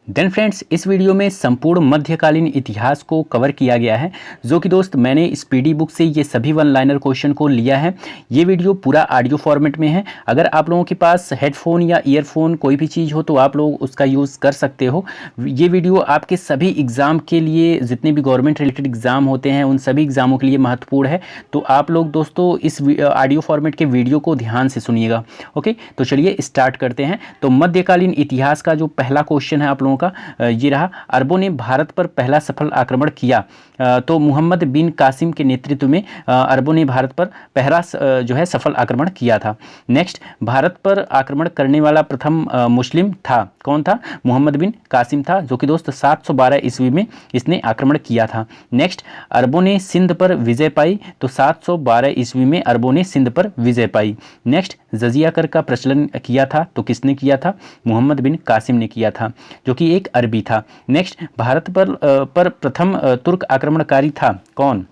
Then friends, इस video में संपूर्ण मध्यकालीन इतिहास को कवर किया गया है, जो कि दोस्त मैंने इस पीडी बुक से ये सभी वन लाइनर क्वेश्चन को लिया है। ये वीडियो पूरा ऑडियो फॉर्मेट में है। अगर आप लोगों के पास हेडफोन या ईयरफोन कोई भी चीज़ हो तो आप लोग उसका यूज़ कर सकते हो। ये वीडियो आपके सभी एग्ज़ाम के लिए, जितने भी गवर्नमेंट रिलेटेड एग्ज़ाम होते हैं उन सभी एग्ज़ामों के लिए महत्वपूर्ण है। तो आप लोग दोस्तों इस ऑडियो फॉर्मेट के वीडियो को ध्यान से सुनिएगा। ओके, तो चलिए स्टार्ट करते हैं। तो मध्यकालीन इतिहास का जो पहला क्वेश्चन है आप लोगों का ये रहा, अरबों ने भारत पर पहला सफल आक्रमण किया। तो मुहम्मद बिन कासिम के नेतृत्व में अरबों ने भारत पर पहला जो है सफल आक्रमण किया था। नेक्स्ट, भारत पर आक्रमण करने वाला प्रथम मुस्लिम था, कौन था? मुहम्मद बिन कासिम था, जो कि दोस्त 712 ईस्वी में इसने आक्रमण किया था। नेक्स्ट, अरबों ने सिंध पर विजय पाई, तो 712 ईस्वी में अरबों ने सिंध पर विजय पाई। नेक्स्ट, जजिया कर का प्रचलन किया था, तो किसने किया था? मुहम्मद बिन कासिम ने किया था, जो कि एक अरबी था। नेक्स्ट, भारत पर प्रथम तुर्क आक्रमणकारी था, कौन?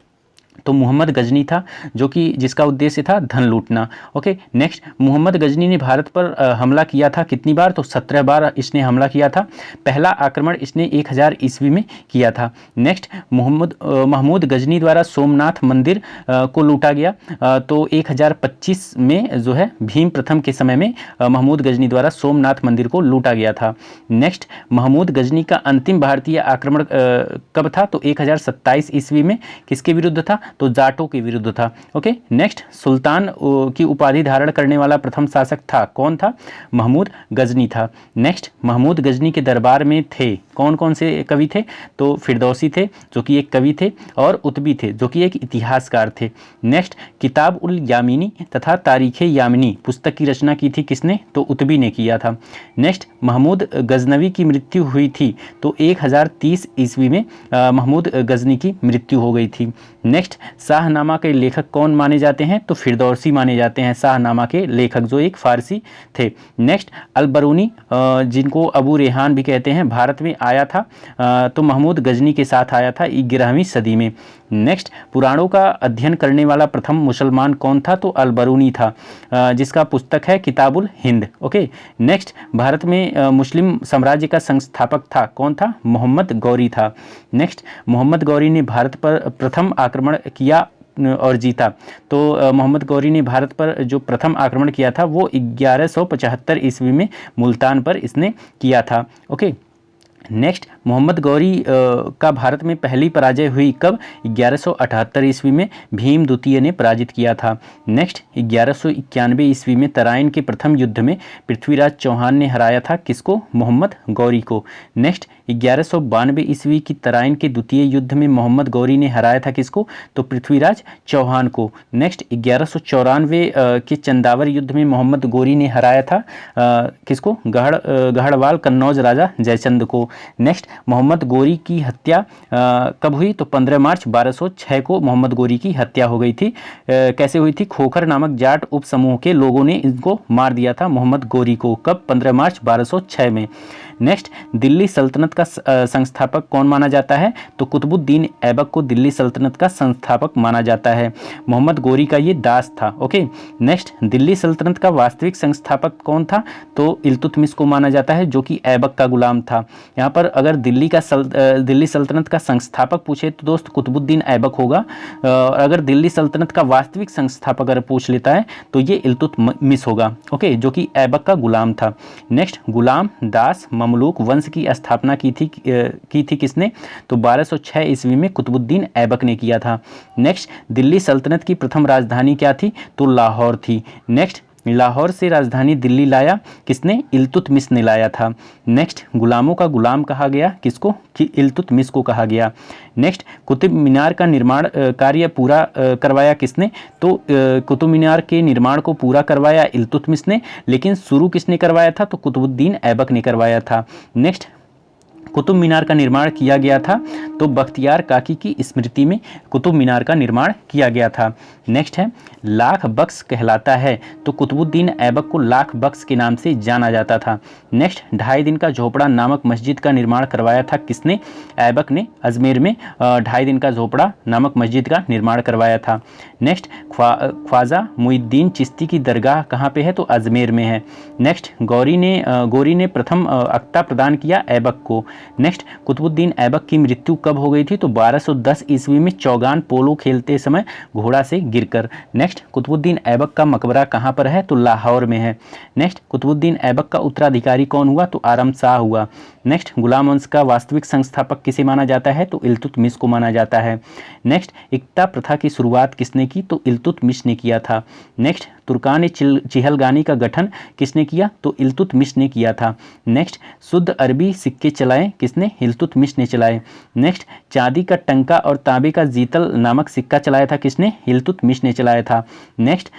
तो मोहम्मद गजनी था, जो कि जिसका उद्देश्य था धन लूटना। ओके, नेक्स्ट, मोहम्मद गजनी ने भारत पर हमला किया था कितनी बार? तो 17 बार इसने हमला किया था। पहला आक्रमण इसने 1000 ईस्वी में किया था। नेक्स्ट, महमूद गजनी द्वारा सोमनाथ मंदिर को लूटा गया, तो 1025 में जो है भीम प्रथम के समय में महमूद गजनी द्वारा सोमनाथ मंदिर को लूटा गया था। नेक्स्ट, महमूद गजनी का अंतिम भारतीय आक्रमण कब था? तो 1027 ईस्वी में। किसके विरुद्ध था? तो जाटों के विरुद्ध था। ओके, नेक्स्ट, सुल्तान की उपाधि धारण करने वाला प्रथम शासक था, कौन था? महमूद गजनी था। नेक्स्ट, महमूद गजनी के दरबार में थे कौन कौन से कवि थे? तो फिरदौसी थे, जो कि एक कवि थे, और उतबी थे, जो कि एक इतिहासकार थे। नेक्स्ट, किताब उल यामिनी तथा तारीख यामिनी पुस्तक की रचना की थी किसने? तो उतबी ने किया था। नेक्स्ट, महमूद गजनवी की मृत्यु हुई थी, तो 1030 ईस्वी में महमूद गजनी की मृत्यु हो गई थी। नेक्स्ट, शाहनामा के लेखक कौन माने जाते हैं? तो फिरदौसी माने जाते हैं शाहनामा के लेखक, जो एक फारसी थे। नेक्स्ट, अलबरूनी जिनको अबू रेहान भी कहते हैं, भारत में आया था, तो महमूद गजनी के साथ आया था 11वीं सदी में। नेक्स्ट, पुराणों का अध्ययन करने वाला प्रथम मुसलमान कौन था? तो अलबरूनी था, जिसका पुस्तक है किताबुल हिंद। ओके, नेक्स्ट, भारत में मुस्लिम साम्राज्य का संस्थापक था, कौन था? मोहम्मद गौरी था। नेक्स्ट, मोहम्मद गौरी ने भारत पर प्रथम आक्रमण किया और जीता। तो मोहम्मद गौरी ने भारत पर जो प्रथम आक्रमण किया था वो 1175 ईस्वी में मुल्तान पर इसने किया था। ओके, नेक्स्ट, मोहम्मद गौरी का भारत में पहली पराजय हुई कब? 1178 ईस्वी में भीम द्वितीय ने पराजित किया था। नेक्स्ट, 1191 ईस्वी में तराइन के प्रथम युद्ध में पृथ्वीराज चौहान ने हराया था किसको? मोहम्मद गौरी को। नेक्स्ट, 1192 ईस्वी की तराइन के द्वितीय युद्ध में मोहम्मद गौरी ने हराया था किसको? तो पृथ्वीराज चौहान को। नेक्स्ट, 1194 के चंदावर युद्ध में मोहम्मद गौरी ने हराया था किसको? गढ़वाल कन्नौज राजा जयचंद को। नेक्स्ट, मोहम्मद गौरी की हत्या कब हुई? तो 15 मार्च 1206 को मोहम्मद गौरी की हत्या हो गई थी। कैसे हुई थी? खोखर नामक जाट उप समूह के लोगों ने इनको मार दिया था मोहम्मद गौरी को। कब? 15 मार्च 1206 में। नेक्स्ट, दिल्ली सल्तनत का संस्थापक कौन माना जाता है? तो कुतुबुद्दीन ऐबक को दिल्ली सल्तनत का संस्थापक माना जाता है। मोहम्मद गौरी का ये दास था। ओके, नेक्स्ट, दिल्ली सल्तनत का वास्तविक संस्थापक कौन था? तो इल्तुतमिश को माना जाता है, जो कि ऐबक का गुलाम था। यहाँ पर अगर दिल्ली सल्तनत का संस्थापक पूछे तो दोस्त कुतुबुद्दीन ऐबक होगा। अगर दिल्ली सल्तनत का वास्तविक संस्थापक अगर पूछ लेता है तो ये इल्तुतमिश होगा। ओके, जो कि ऐबक का गुलाम था। नेक्स्ट, गुलाम दास ममलूक वंश की स्थापना की थी किसने? तो 1206 ईस्वी में कुतुबुद्दीन ऐबक ने किया था। नेक्स्ट, दिल्ली सल्तनत की प्रथम राजधानी क्या थी? तो लाहौर थी। नेक्स्ट, लाहौर से राजधानी दिल्ली लाया किसने? इल्तुतमिश ने लाया था। नेक्स्ट, गुलामों का गुलाम कहा गया किसको? कि इल्तुतमिश को कहा गया। नेक्स्ट, कुतुब मीनार का निर्माण कार्य पूरा करवाया किसने? तो कुतुब मीनार के निर्माण को पूरा करवाया इल्तुतमिश ने, लेकिन शुरू किसने करवाया था? तो कुतुबुद्दीन ऐबक ने करवाया था। नेक्स्ट, कुतुब मीनार का निर्माण किया गया था? तो बख्तियार काकी की स्मृति में कुतुब मीनार का निर्माण किया गया था। नेक्स्ट है, लाख बख्श कहलाता है? तो कुतुबुद्दीन ऐबक को लाख बख्श के नाम से जाना जाता था। नेक्स्ट, 2.5 दिन का झोपड़ा नामक मस्जिद का निर्माण करवाया था किसने? ऐबक ने अजमेर में 2.5 दिन का झोपड़ा नामक मस्जिद का निर्माण करवाया था। नेक्स्ट, ख्वाजा मुइनुद्दीन चिश्ती की दरगाह कहाँ पे है? तो अजमेर में है। नेक्स्ट, गौरी ने प्रथम अख्ता प्रदान किया ऐबक को। नेक्स्ट, कुतुबुद्दीन ऐबक की मृत्यु कब हो गई थी? तो 1210 ईस्वी में चौगान पोलो खेलते समय घोड़ा से गिरकर। नेक्स्ट, कुतुबुद्दीन ऐबक का मकबरा कहाँ पर है? तो लाहौर में है। नेक्स्ट, कुतुबुद्दीन ऐबक का उत्तराधिकारी कौन हुआ? तो आरम शाह हुआ। नेक्स्ट, गुलाम वंश का वास्तविक संस्थापक किसे माना जाता है? तो इल्तुतमिश को माना जाता है। नेक्स्ट, इक्ता प्रथा की शुरुआत किसने की? तो इल्तुतमिश ने किया था। नेक्स्ट, तुर्कान चिहलगानी का गठन किसने किया? तो इल्तुतमिश ने किया था। नेक्स्ट, शुद्ध अरबी सिक्के चलाए किसने? इल्तुतमिश ने चलाए। नेक्स्ट, चांदी का टंका और तांबे का जीतल नामक सिक्का चलाया था किसने? इल्तुतमिश ने चलाया था। नेक्स्ट,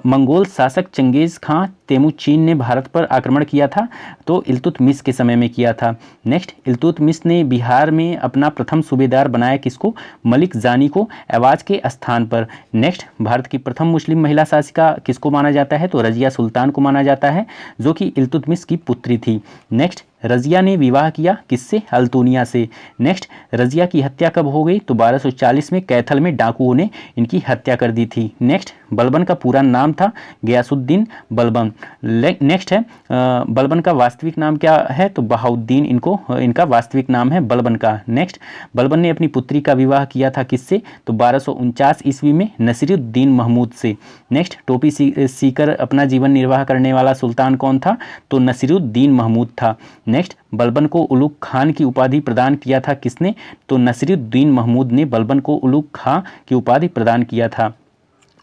मंगोल शासक चंगेज खां तेमुचीन ने भारत पर आक्रमण किया था? तो इल्तुतमिश के समय में किया था। नेक्स्ट, इल्तुतमिश ने बिहार में अपना प्रथम सूबेदार बनाया किसको? मलिक जानी को ऐवाज के स्थान पर। नेक्स्ट, भारत की प्रथम मुस्लिम महिला शासिका किसको माना जाता है? तो रजिया सुल्तान को माना जाता है, जो कि इल्तुतमिश की पुत्री थी। नेक्स्ट, रजिया ने विवाह किया किससे? अल्तुनिया से। नेक्स्ट, रजिया की हत्या कब हो गई? तो 1240 में कैथल में डाकुओं ने इनकी हत्या कर दी थी। नेक्स्ट, बलबन का पूरा नाम था गयासुद्दीन बलबन। नेक्स्ट है, बलबन का वास्तविक नाम क्या है? तो बहाउद्दीन इनका वास्तविक नाम है बलबन का। नेक्स्ट, बलबन ने अपनी पुत्री का विवाह किया था किससे? तो 1249 ईस्वी में नसीरुद्दीन महमूद से। नेक्स्ट, टोपी सीकर अपना जीवन निर्वाह करने वाला सुल्तान कौन था? तो नसीरुद्दीन महमूद था। नेक्स्ट, बलबन को उलुग खान की उपाधि प्रदान किया था किसने? तो नसीरुद्दीन महमूद ने बलबन को उलुग खां की उपाधि प्रदान किया था।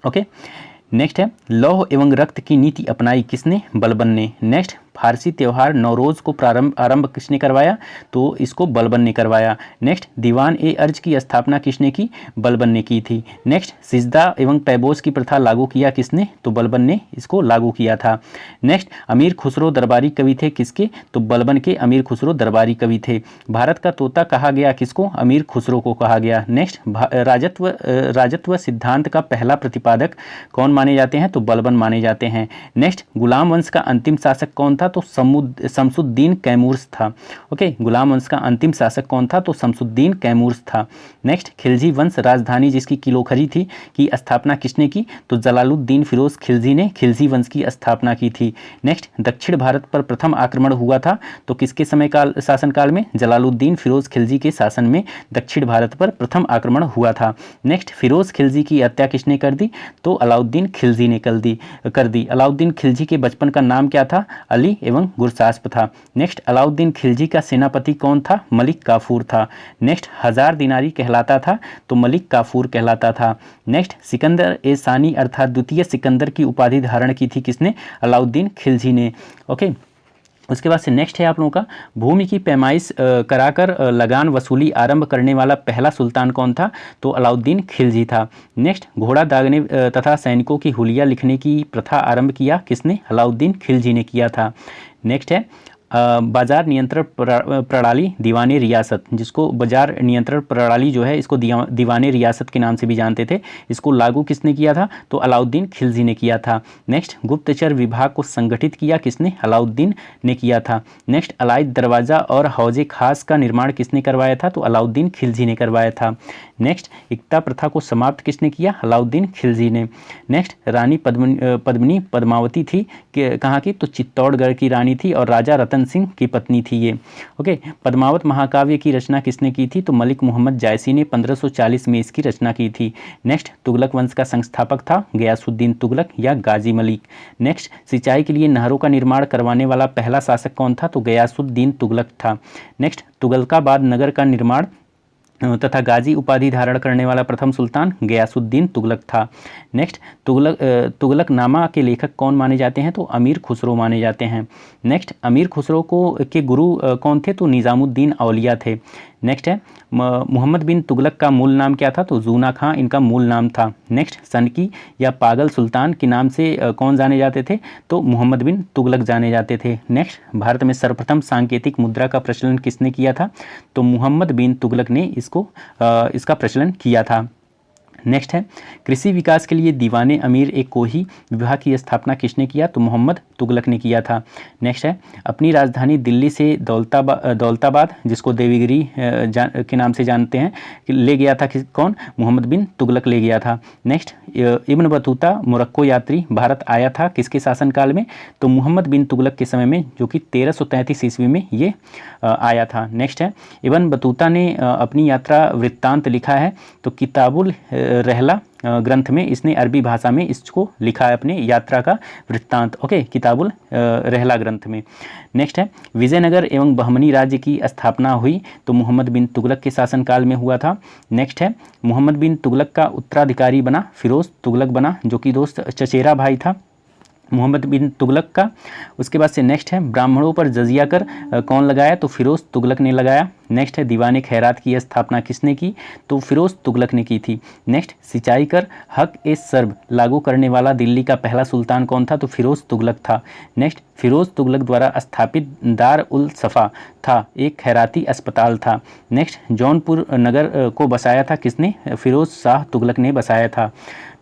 ओके। नेक्स्ट है, लौह एवं रक्त की नीति अपनाई किसने? बलबन ने। नेक्स्ट, फारसी त्यौहार नौरोज़ को आरंभ किसने करवाया? तो इसको बलबन ने करवाया। नेक्स्ट, दीवान ए अर्ज की स्थापना किसने की? बलबन ने की थी। नेक्स्ट, सिजदा एवं पैबोस की प्रथा लागू किया किसने? तो बलबन ने इसको लागू किया था। नेक्स्ट, अमीर खुसरो दरबारी कवि थे किसके? तो बलबन के अमीर खुसरो दरबारी कवि थे। भारत का तोता कहा गया किसको? अमीर खुसरो को कहा गया। नेक्स्ट, राजत्व सिद्धांत का पहला प्रतिपादक कौन माने जाते हैं? तो बलबन माने जाते हैं। नेक्स्ट, गुलाम वंश का अंतिम शासक कौन था? तो शमसुद्दीन कैमूर्स था। ओके, गुलाम वंश का अंतिम शासक कौन था? तो शमसुद्दीन कैमूर्स था। नेक्स्ट, खिलजी वंश राजधानी जिसकी किलोखरी थी की स्थापना किसने की? तो जलालुद्दीन फिरोज खिलजी ने खिलजी वंश की स्थापना की थी। नेक्स्ट, दक्षिण भारत पर प्रथम आक्रमण हुआ था तो किसके शासनकाल में? जलालुद्दीन फिरोज खिलजी के शासन में दक्षिण भारत पर प्रथम आक्रमण हुआ था। नेक्स्ट, फिरोज खिलजी की हत्या किसने कर दी? तो अलाउद्दीन खिलजी ने कर दी। अलाउद्दीन खिलजी के बचपन का नाम क्या था? अली एवं गुरसास्प था। नेक्स्ट, अलाउद्दीन खिलजी का सेनापति कौन था? मलिक काफूर था। नेक्स्ट, 1000 दिनारी कहलाता था तो मलिक काफूर कहलाता था। नेक्स्ट, सिकंदर ए सानी अर्थात द्वितीय सिकंदर की उपाधि धारण की थी किसने? अलाउद्दीन खिलजी ने। ओके। उसके बाद से नेक्स्ट है आप लोगों का, भूमि की पैमाइश कराकर लगान वसूली आरंभ करने वाला पहला सुल्तान कौन था? तो अलाउद्दीन खिलजी था। नेक्स्ट, घोड़ा दागने तथा सैनिकों की हुलिया लिखने की प्रथा आरंभ किया किसने? अलाउद्दीन खिलजी ने किया था। नेक्स्ट है, बाजार नियंत्रण प्रणाली दीवाने रियासत, जिसको बाजार नियंत्रण प्रणाली जो है इसको दीवाने रियासत के नाम से भी जानते थे, इसको लागू किसने किया था? तो अलाउद्दीन खिलजी ने किया था। नेक्स्ट, गुप्तचर विभाग को संगठित किया किसने? अलाउद्दीन ने किया था। नेक्स्ट, अलाइद दरवाज़ा और हौजे खास का निर्माण किसने करवाया था? तो अलाउद्दीन खिलजी ने करवाया था। नेक्स्ट, इक्ता प्रथा को समाप्त किसने किया? अलाउद्दीन खिलजी ने। नेक्स्ट, रानी पद्मिनी पद्मावती थी कहाँ की? तो चित्तौड़गढ़ की रानी थी और राजा रतन सिंह की पत्नी थी ये। ओके। पद्मावत महाकाव्य की रचना किसने की थी? तो मलिक मोहम्मद जायसी ने 1540 में इसकी रचना की थी। नेक्स्ट, तुगलक वंश का संस्थापक था गयासुद्दीन तुगलक या गाजी मलिक। नेक्स्ट, सिंचाई के लिए नहरों का निर्माण करवाने वाला पहला शासक कौन था? तो गयासुद्दीन तुगलक था। नेक्स्ट, तुगलकाबाद नगर का निर्माण तथा गाजी उपाधि धारण करने वाला प्रथम सुल्तान गयासुद्दीन तुगलक था। नेक्स्ट, तुगलकनामा के लेखक कौन माने जाते हैं? तो अमीर खुसरो माने जाते हैं। नेक्स्ट, अमीर खुसरो के गुरु कौन थे? तो निज़ामुद्दीन औलिया थे। नेक्स्ट है मोहम्मद बिन तुगलक का मूल नाम क्या था, तो जूना खां इनका मूल नाम था। नेक्स्ट, सनकी या पागल सुल्तान के नाम से कौन जाने जाते थे, तो मोहम्मद बिन तुगलक जाने जाते थे। नेक्स्ट, भारत में सर्वप्रथम सांकेतिक मुद्रा का प्रचलन किसने किया था, तो मोहम्मद बिन तुगलक ने इसका प्रचलन किया था। नेक्स्ट है कृषि विकास के लिए दीवाने अमीर एक कोही विभाग की स्थापना किसने किया, तो मोहम्मद तुगलक ने किया था। नेक्स्ट है अपनी राजधानी दिल्ली से दौलताबाद जिसको देवगिरी के नाम से जानते हैं ले गया था कौन, मोहम्मद बिन तुगलक ले गया था। नेक्स्ट, इब्न बतूता मोरक्को यात्री भारत आया था किसके शासनकाल में, तो मोहम्मद बिन तुगलक के समय में, जो कि 1333 ईस्वी में ये आया था। नेक्स्ट है इब्न बतूता ने अपनी यात्रा वृत्तांत लिखा है, तो किताबुल रहला ग्रंथ में इसने अरबी भाषा में इसको लिखा है अपने यात्रा का वृत्तांत। ओके, किताबुल रहला ग्रंथ में। नेक्स्ट है विजयनगर एवं बहमनी राज्य की स्थापना हुई, तो मोहम्मद बिन तुगलक के शासनकाल में हुआ था। नेक्स्ट है मोहम्मद बिन तुगलक का उत्तराधिकारी बना फिरोज तुगलक बना, जो कि दोस्त चचेरा भाई था मोहम्मद बिन तुगलक का। उसके बाद से नेक्स्ट है ब्राह्मणों पर जजिया कर कौन लगाया, तो फिरोज तुगलक ने लगाया। नेक्स्ट है दीवाने खैरात की स्थापना किसने की, तो फिरोज तुगलक ने की थी। नेक्स्ट, सिंचाई कर हक ए सर्ब लागू करने वाला दिल्ली का पहला सुल्तान कौन था, तो फिरोज तुगलक था। नेक्स्ट, फिरोज तुगलक द्वारा स्थापित दार उल सफ़ा था एक खैराती अस्पताल था। नेक्स्ट, जौनपुर नगर को बसाया था किसने, फिरोज शाह तुगलक ने बसाया था।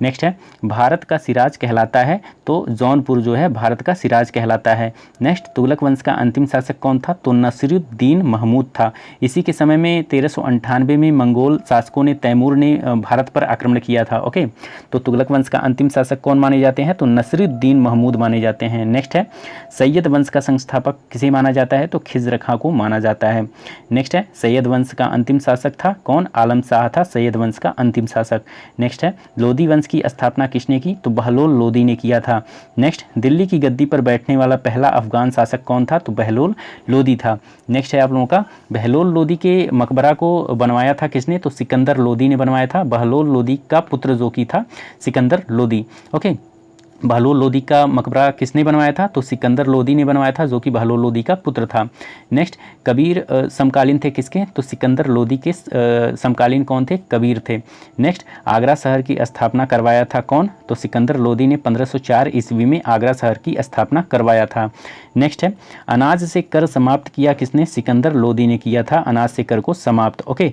नेक्स्ट है भारत का सिराज कहलाता है, तो जौनपुर जो है भारत का सिराज कहलाता है। नेक्स्ट, तुगलक वंश का अंतिम शासक कौन था, तो नसीरुद्दीन महमूद था। इसी के समय में 1398 में मंगोल शासकों ने तैमूर ने भारत पर आक्रमण किया था। ओके, तो तुगलक वंश का अंतिम शासक कौन माने जाते हैं, तो नसीरुद्दीन महमूद माने जाते हैं। नेक्स्ट है सैयद वंश का संस्थापक किसे माना जाता है, तो खिज़्र खां को माना जाता है। नेक्स्ट है सैयद वंश का अंतिम शासक था कौन, आलम शाह था सैयद वंश का अंतिम शासक। नेक्स्ट है लोधी वंश की स्थापना किसने की, तो बहलोल लोदी ने किया था। नेक्स्ट, दिल्ली की गद्दी पर बैठने वाला पहला अफगान शासक कौन था, तो बहलोल लोदी था। नेक्स्ट है आप लोगों का बहलोल लोदी के मकबरा को बनवाया था किसने, तो सिकंदर लोदी ने बनवाया था। बहलोल लोदी का पुत्र जो कि था सिकंदर लोदी। ओके, बहलोल लोदी का मकबरा किसने बनवाया था, तो सिकंदर लोदी ने बनवाया था, जो कि बहलोल लोदी का पुत्र था। नेक्स्ट, कबीर समकालीन थे किसके, तो सिकंदर लोदी के समकालीन कौन थे, कबीर थे। नेक्स्ट, आगरा शहर की स्थापना करवाया था कौन, तो सिकंदर लोदी ने 1504 ईस्वी में आगरा शहर की स्थापना करवाया था। नेक्स्ट है अनाज से कर समाप्त किया किसने, सिकंदर लोदी ने किया था अनाज से कर को समाप्त। ओके,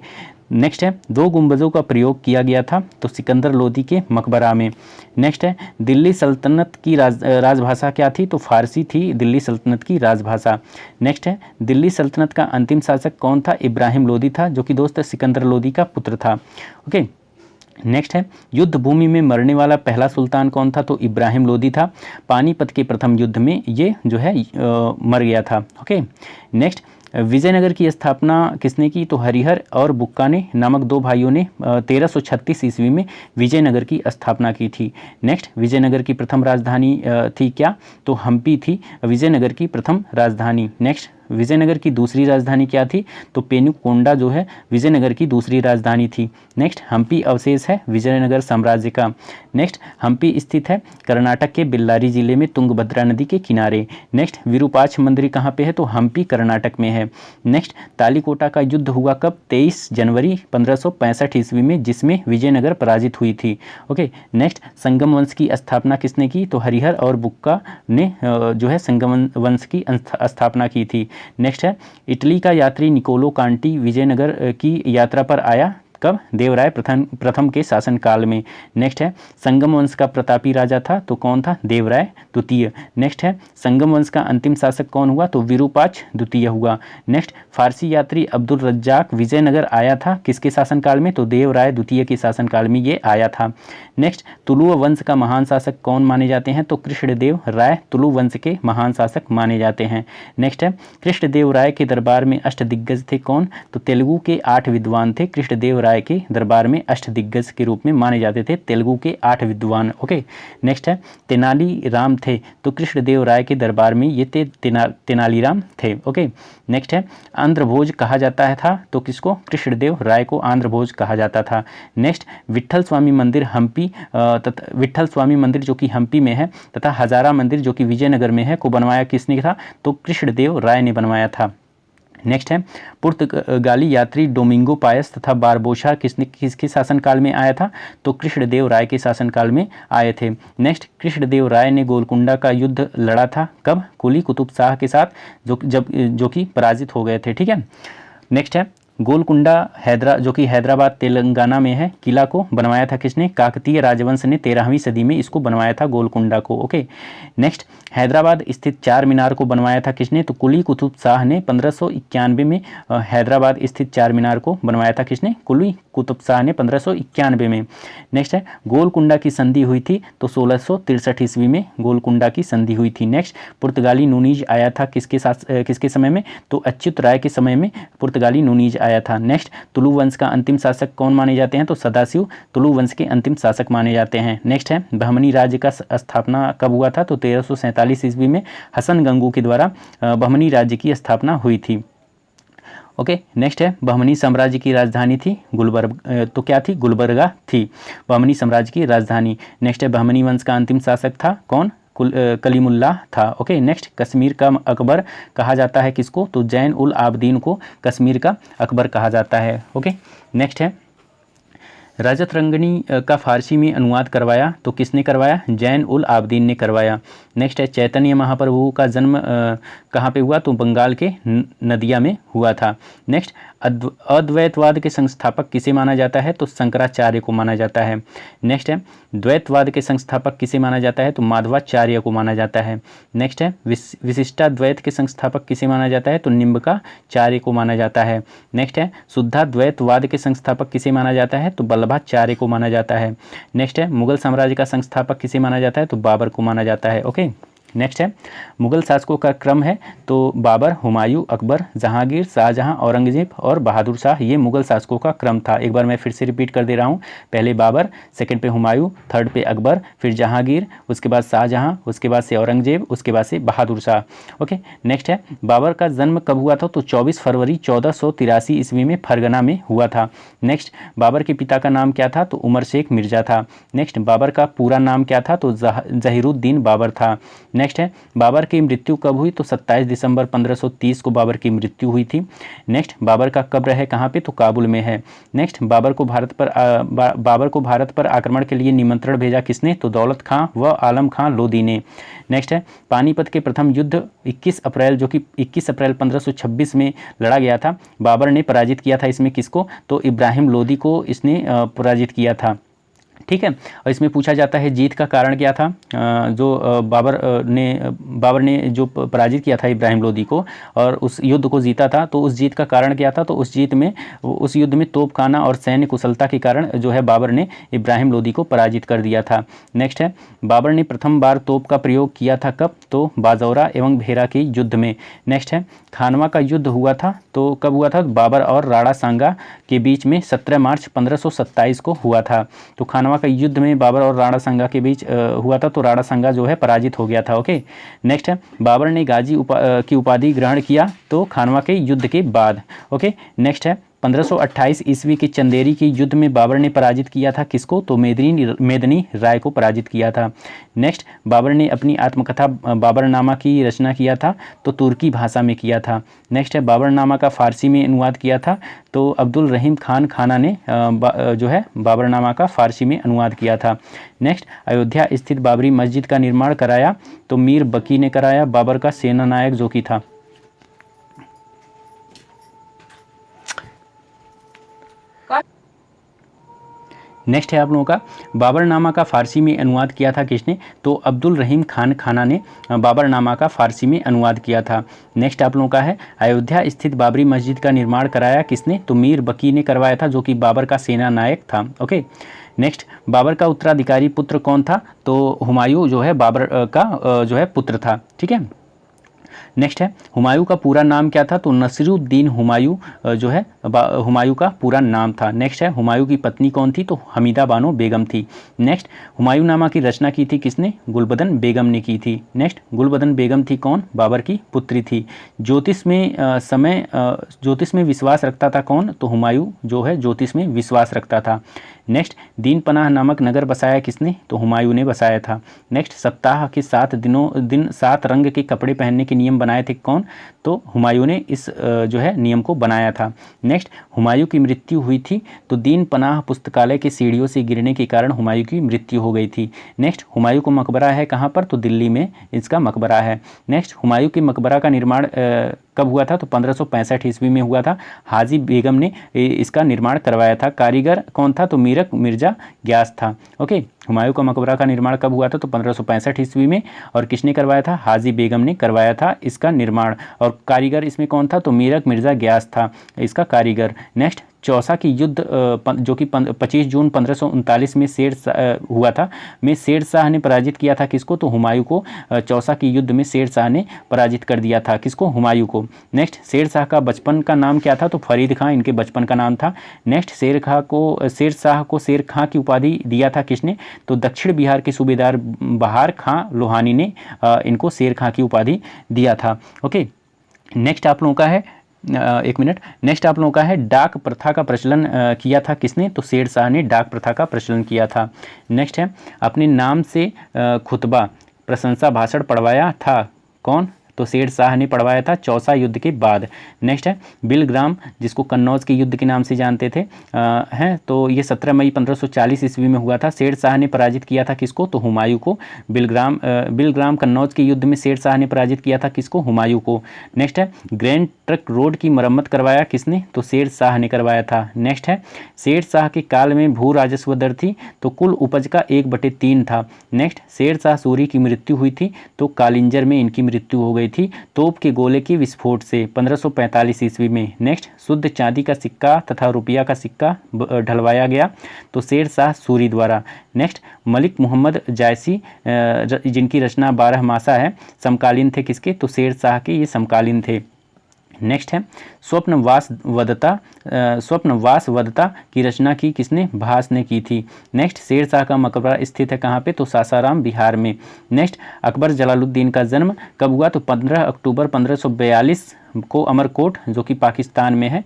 नेक्स्ट है दो गुंबजों का प्रयोग किया गया था, तो सिकंदर लोदी के मकबरा में। नेक्स्ट है दिल्ली सल्तनत की राजभाषा क्या थी, तो फारसी थी दिल्ली सल्तनत की राजभाषा। नेक्स्ट है दिल्ली सल्तनत का अंतिम शासक कौन था, इब्राहिम लोदी था, जो कि दोस्त सिकंदर लोदी का पुत्र था। ओके, नेक्स्ट है युद्ध भूमि में मरने वाला पहला सुल्तान कौन था, तो इब्राहिम लोदी था। पानीपत के प्रथम युद्ध में ये जो है मर गया था। ओके, नेक्स्ट, विजयनगर की स्थापना किसने की, तो हरिहर और बुक्का ने नामक दो भाइयों ने 1336 ईस्वी में विजयनगर की स्थापना की थी। नेक्स्ट, विजयनगर की प्रथम राजधानी थी क्या, तो हम्पी थी विजयनगर की प्रथम राजधानी। नेक्स्ट, विजयनगर की दूसरी राजधानी क्या थी, तो पेनुकोंडा जो है विजयनगर की दूसरी राजधानी थी। नेक्स्ट, हम्पी अवशेष है विजयनगर साम्राज्य का। नेक्स्ट, हम्पी स्थित है कर्नाटक के बेल्लारी जिले में तुंगभद्रा नदी के किनारे। नेक्स्ट, विरूपाक्ष मंदिर कहाँ पे है, तो हम्पी कर्नाटक में है। नेक्स्ट, तालीकोटा का युद्ध हुआ कब, 23 जनवरी 1565 ईस्वी में, जिसमें विजयनगर पराजित हुई थी। ओके, नेक्स्ट, संगम वंश की स्थापना किसने की, तो हरिहर और बुक्का ने जो है संगम वंश की स्थापना की थी। नेक्स्ट है इटली का यात्री निकोलो कांटी विजयनगर की यात्रा पर आया कब, देवराय प्रथम के शासनकाल में। नेक्स्ट है संगम वंश का प्रतापी राजा था, तो कौन था, देवराय द्वितीय। नेक्स्ट है संगम वंश का अंतिम शासक कौन हुआ, तो विरूपाक्ष द्वितीय हुआ। नेक्स्ट, फारसी यात्री अब्दुल रज्जाक विजयनगर आया था किसके शासनकाल में, तो देवराय द्वितीय के शासनकाल में ये आया था। नेक्स्ट, तुलुव वंश का महान शासक कौन माने जाते हैं, तो कृष्णदेव राय तुलु वंश के महान शासक माने जाते हैं। नेक्स्ट है कृष्णदेव राय के दरबार में अष्टदिग्गज थे कौन, तो तेलुगु के 8 विद्वान थे कृष्णदेव राय के दरबार में अष्टदिग्गज के रूप में माने जाते थे तेलुगु के 8 विद्वान। ओके, नेक्स्ट है तेनाली राम थे, तो कृष्णदेव राय के दरबार में ये तेनाली राम थे। ओके, नेक्स्ट है आंध्रभोज कहा जाता था, तो किसको, कृष्णदेव राय को आंध्रभोज कहा जाता था। नेक्स्ट, विट्ठल स्वामी मंदिर हम्पी विट्ठल स्वामी मंदिर जो कि हम्पी में है तथा हजारा मंदिर जो कि विजयनगर में है को बनवाया किसने था, तो कृष्णदेव राय ने बनवाया था। नेक्स्ट है पुर्तगाली यात्री डोमिंगो पायस तथा बारबोसा किसके शासनकाल में आया था? तो कृष्णदेव राय के शासनकाल में आए थे। नेक्स्ट, कृष्णदेव राय ने गोलकुंडा का युद्ध लड़ा था कब? कुली कुतुब शाह के साथ, जो कि पराजित हो गए थे। ठीक है। नेक्स्ट है गोलकुंडा जो कि हैदराबाद तेलंगाना में है, किला को बनवाया था किसने? काकतीय राजवंश ने 13वीं सदी में इसको बनवाया था गोलकुंडा को। ओके। नेक्स्ट, हैदराबाद स्थित चार मीनार को बनवाया था किसने? तो कुली कुतुब शाह ने 1591 में हैदराबाद स्थित चार मीनार को बनवाया था किसने? कुली कुतुब शाह ने 1591 में। नेक्स्ट है गोलकुंडा की संधि हुई थी तो 1663 ईस्वी में गोलकुंडा की संधि हुई थी। नेक्स्ट, पुर्तगाली नूनीज आया था किसके समय में? तो अच्युत राय के समय में पुर्तगाली नूनीज आया था। नेक्स्ट, तुलु वंश का अंतिम शासक कौन माने जाते हैं? तो सदाशिव तुलु वंश के अंतिम शासक माने जाते हैं। नेक्स्ट है बहमनी राज्य का स्थापना कब हुआ था? तो 1347 ईस्वी में हसन गंगू के द्वारा बहमनी राज्य की स्थापना हुई थी। ओके। नेक्स्ट है बहमनी साम्राज्य की राजधानी थी गुलबर्ग, तो क्या थी? गुलबर्गा थी बहमनी साम्राज्य की राजधानी। नेक्स्ट है बहमनी वंश का अंतिम शासक था कौन? कलीमुल्लाह था। ओके। नेक्स्ट, कश्मीर का अकबर कहा जाता है किसको? तो जैन उल आबदीन को कश्मीर का अकबर कहा जाता है। ओके। नेक्स्ट है रजत रंगनी का फारसी में अनुवाद करवाया तो किसने करवाया? जैन उल आबदीन ने करवाया। नेक्स्ट है चैतन्य महाप्रभु का जन्म कहाँ पे हुआ? तो बंगाल के नदिया में हुआ था। नेक्स्ट, अद्वैतवाद के संस्थापक किसे माना जाता है? तो शंकराचार्य को माना जाता है। नेक्स्ट है द्वैतवाद के संस्थापक किसे माना जाता है? तो माधवाचार्य को माना जाता है। नेक्स्ट है विशिष्टाद्वैत के संस्थापक किसे माना जाता है? तो निम्बकाचार्य को माना जाता है। नेक्स्ट है शुद्धाद्वैतवाद के संस्थापक किसे माना जाता है? तो वल्लभाचार्य को माना जाता है। नेक्स्ट है मुगल साम्राज्य का संस्थापक किसे माना जाता है? तो बाबर को माना जाता है। ओके। नेक्स्ट है मुगल शासकों का क्रम है तो बाबर, हुमायूं, अकबर, जहांगीर, शाहजहां, औरंगजेब और बहादुर शाह, ये मुगल शासकों का क्रम था। एक बार मैं फिर से रिपीट कर दे रहा हूँ। पहले बाबर, सेकंड पे हुमायूं, थर्ड पे अकबर, फिर जहांगीर, उसके बाद शाहजहां, उसके बाद से औरंगजेब, उसके बाद से बहादुर शाह। ओके। नेक्स्ट है बाबर का जन्म कब हुआ था? तो 24 फरवरी 1483 ईस्वी में फरगना में हुआ था। नेक्स्ट, बाबर के पिता का नाम क्या था? तो उमर शेख मिर्जा था। नेक्स्ट, बाबर का पूरा नाम क्या था? तो जहीरुद्दीन बाबर था। नेक्स्ट है बाबर की मृत्यु कब हुई? तो 27 दिसंबर 1530 को बाबर की मृत्यु हुई थी। नेक्स्ट, बाबर का कब्र है कहाँ पे? तो काबुल में है। नेक्स्ट, बाबर को भारत पर आक्रमण के लिए निमंत्रण भेजा किसने? तो दौलत खां व आलम खां लोदी ने। नेक्स्ट है पानीपत के प्रथम युद्ध 21 अप्रैल 1526 में लड़ा गया था। बाबर ने पराजित किया था इसमें किसको? तो इब्राहिम लोदी को इसने पराजित किया था। ठीक है। और इसमें पूछा जाता है जीत का कारण क्या था? जो बाबर ने जो पराजित किया था इब्राहिम लोदी को और उस युद्ध को जीता था, तो उस जीत का कारण क्या था? तो उस युद्ध में तोपखाना और सैन्य कुशलता के कारण जो है बाबर ने इब्राहिम लोदी को पराजित कर दिया था। नेक्स्ट है बाबर ने प्रथम बार तोप का प्रयोग किया था कब? तो बाजौरा एवं भेरा के युद्ध में। नेक्स्ट है खानवा का युद्ध हुआ था तो कब हुआ था? बाबर और राणा सांगा के बीच में 17 मार्च 1527 को हुआ था। तो खानवा का युद्ध में बाबर और राणा सांगा के बीच हुआ था, तो राणा सांगा जो है पराजित हो गया था। ओके। नेक्स्ट है बाबर ने गाजी की उपाधि ग्रहण किया तो खानवा के युद्ध के बाद। ओके। नेक्स्ट है 1528 ईस्वी के चंदेरी के युद्ध में बाबर ने पराजित किया था किसको? तो मेदनी राय को पराजित किया था। नेक्स्ट, बाबर ने अपनी आत्मकथा बाबरनामा की रचना किया था तो तुर्की भाषा में किया था। नेक्स्ट है बाबरनामा का फारसी में अनुवाद किया था तो अब्दुल रहीम खान खाना ने जो है बाबरनामा का फारसी में अनुवाद किया था। नेक्स्ट, अयोध्या स्थित बाबरी मस्जिद का निर्माण कराया तो मीर बकी ने कराया, बाबर का सेनानायक जो कि था। नेक्स्ट है आप लोगों का बाबरनामा का फारसी में अनुवाद किया था किसने? तो अब्दुल रहीम खान खाना ने बाबरनामा का फारसी में अनुवाद किया था। नेक्स्ट आप लोगों का है अयोध्या स्थित बाबरी मस्जिद का निर्माण कराया किसने? तो मीर बकी ने करवाया था जो कि बाबर का सेना नायक था। ओके। नेक्स्ट, बाबर का उत्तराधिकारी पुत्र कौन था? तो हुमायूं जो है बाबर का जो है पुत्र था। ठीक है। नेक्स्ट है हुमायूं का पूरा नाम क्या था? तो नसीरुद्दीन हुमायूं जो है हुमायूं का पूरा नाम था। नेक्स्ट है हुमायूं की पत्नी कौन थी? तो हमीदा बानो बेगम थी। नेक्स्ट, हुमायूंनामा की रचना की थी किसने? गुलबदन बेगम ने की थी। नेक्स्ट, गुलबदन बेगम थी कौन? बाबर की पुत्री थी। ज्योतिष में विश्वास रखता था कौन? तो हुमायूं जो है ज्योतिष में विश्वास रखता था। नेक्स्ट, दीन पनाह नामक नगर बसाया किसने? तो हुमायूं ने बसाया था। नेक्स्ट, सप्ताह के 7 दिन 7 रंग के कपड़े पहनने के नियम बनाए थे कौन, तो हुमायूं ने इस जो है नियम को बनाया था। नेक्स्ट, हुमायूं की मृत्यु हुई थी तो दीन पनाह पुस्तकालय के सीढ़ियों से गिरने के कारण हुमायूं की मृत्यु हो गई थी। नेक्स्ट, हुमायूं को मकबरा है कहाँ पर, तो दिल्ली में इसका मकबरा है। नेक्स्ट, हुमायूं के मकबरा का निर्माण कब हुआ था, तो 1565 ईस्वी में हुआ था। हाजी बेगम ने इसका निर्माण करवाया था। कारीगर कौन था, तो मीरक मिर्जा ग्यास था। ओके, हुमायूं का मकबरा का निर्माण कब हुआ था, तो 1565 ईस्वी में। और किसने करवाया था, हाजी बेगम ने करवाया था इसका निर्माण। और कारीगर इसमें कौन था, तो मीरक मिर्जा ग्यास था इसका कारीगर। नेक्स्ट, चौसा की युद्ध जो कि 25 जून 1539 में हुआ था, में शेर शाह ने पराजित किया था किसको, तो हुमायूं को। चौसा की युद्ध में शेर शाह ने पराजित कर दिया था किसको, हुमायूं को। नेक्स्ट, शेर शाह का बचपन का नाम क्या था, तो फरीद खां इनके बचपन का नाम था। नेक्स्ट, शेर शाह को शेर खां की उपाधि दिया था किसने, तो दक्षिण बिहार के सूबेदार बहार खां लोहानी ने इनको शेर खां की उपाधि दिया था। ओके, नेक्स्ट आप लोगों का है एक मिनट, नेक्स्ट आप लोगों का है डाक प्रथा का प्रचलन किया था किसने, तो शेर शाह ने डाक प्रथा का प्रचलन किया था। नेक्स्ट है, अपने नाम से खुतबा प्रशंसा भाषण पढ़वाया था कौन, तो शेर शाह ने पढ़वाया था चौसा युद्ध के बाद। नेक्स्ट है, बिलग्राम जिसको कन्नौज के युद्ध के नाम से जानते थे हैं, तो ये 17 मई 1540 ईस्वी में हुआ था। शेर शाह ने पराजित किया था किसको, तो हुमायूं को। बिलग्राम कन्नौज के युद्ध में शेर शाह ने पराजित किया था किसको, हुमायूं को। नेक्स्ट है, ग्रैंड ट्रंक रोड की मरम्मत करवाया किसने, तो शेर शाह ने करवाया था। नेक्स्ट है, शेर शाह के काल में भू राजस्व दर थी, तो कुल उपज का 1/3 था। नेक्स्ट, शेर शाह सूरी की मृत्यु हुई थी, तो कालिंजर में इनकी मृत्यु हो गई थी तोप के गोले के विस्फोट से 1545 ईस्वी में। नेक्स्ट, शुद्ध चांदी का सिक्का तथा रुपया का सिक्का ढलवाया गया, तो शेर शाह सूरी द्वारा। नेक्स्ट, मलिक मोहम्मद जायसी जिनकी रचना 12 मासा है, समकालीन थे किसके, तो शेर शाह के ये समकालीन थे। नेक्स्ट है, स्वप्नवास वदता की रचना की किसने, भास ने की थी। नेक्स्ट, शेर शाह का मकबरा स्थित है कहाँ पे, तो सासाराम बिहार में। नेक्स्ट, अकबर जलालुद्दीन का जन्म कब हुआ, तो 15 अक्टूबर 1542 को अमरकोट जो कि पाकिस्तान में है